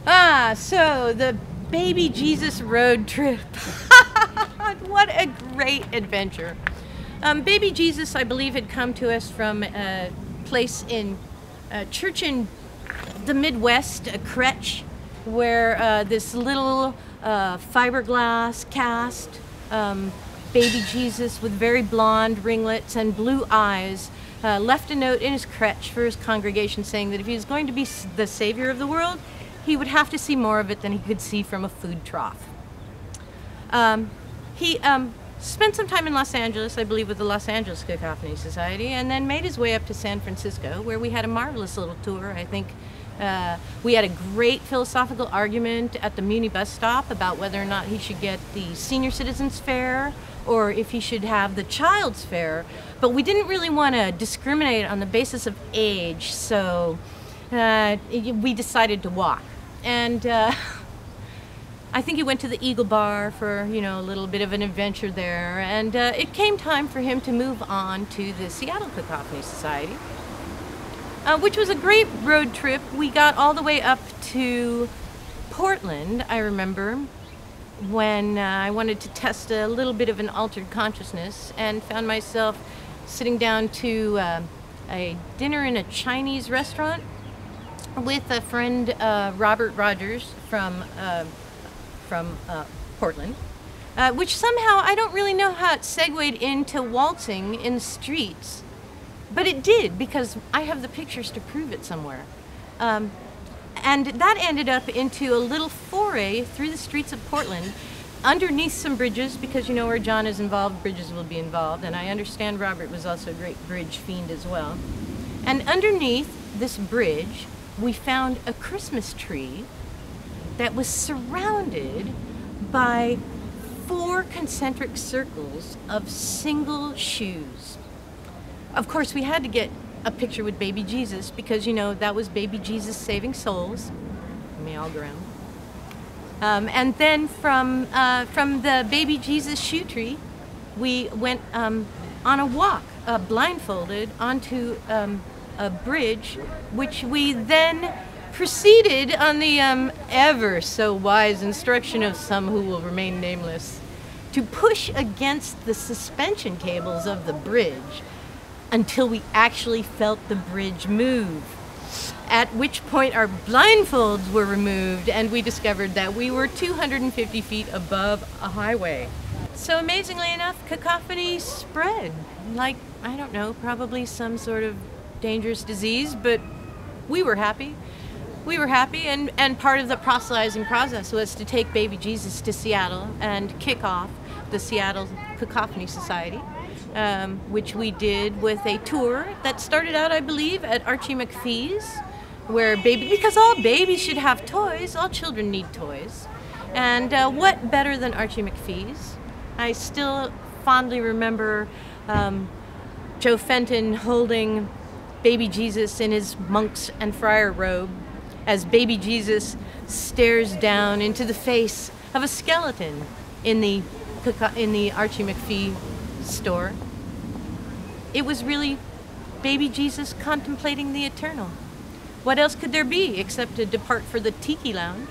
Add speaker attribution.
Speaker 1: So the baby Jesus road trip. What a great adventure. Baby Jesus, I believe, had come to us from a place in a church in the Midwest, a crèche, where this little fiberglass cast baby Jesus with very blonde ringlets and blue eyes left a note in his crèche for his congregation saying that if he was going to be the savior of the world, he would have to see more of it than he could see from a food trough. He spent some time in Los Angeles, I believe, with the Los Angeles Cacophony Society, and then made his way up to San Francisco, where we had a marvelous little tour. I think we had a great philosophical argument at the Muni bus stop about whether or not he should get the senior citizens fare or if he should have the child's fare. But we didn't really want to discriminate on the basis of age, so we decided to walk. And I think he went to the Eagle Bar for, a little bit of an adventure there, and it came time for him to move on to the Seattle Cacophony Society, which was a great road trip. We got all the way up to Portland, I remember, when I wanted to test a little bit of an altered consciousness and found myself sitting down to a dinner in a Chinese restaurant with a friend, Robert Rogers from Portland, which somehow, I don't really know how it segued into waltzing in the streets, but it did, because I have the pictures to prove it somewhere. And that ended up into a little foray through the streets of Portland, underneath some bridges, because where John is involved, bridges will be involved, and I understand Robert was also a great bridge fiend as well. And underneath this bridge, we found a Christmas tree that was surrounded by 4 concentric circles of single shoes. Of course, we had to get a picture with baby Jesus because, that was baby Jesus saving souls. May all go around. And then from the baby Jesus shoe tree, we went on a walk, blindfolded, onto a bridge, which we then proceeded on the ever so wise instruction of some who will remain nameless to push against the suspension cables of the bridge until we actually felt the bridge move, at which point our blindfolds were removed and we discovered that we were 250 feet above a highway. So amazingly enough, cacophony spread like, I don't know, probably some sort of dangerous disease, but we were happy. We were happy, and part of the proselytizing process was to take baby Jesus to Seattle and kick off the Seattle Cacophony Society, which we did with a tour that started out, I believe, at Archie McPhee's, where because all babies should have toys, all children need toys. And what better than Archie McPhee's? I still fondly remember Joe Fenton holding baby Jesus in his monk's and friar robe as baby Jesus stares down into the face of a skeleton in the Archie McPhee store. It was really baby Jesus contemplating the eternal. What else could there be except to depart for the tiki lounge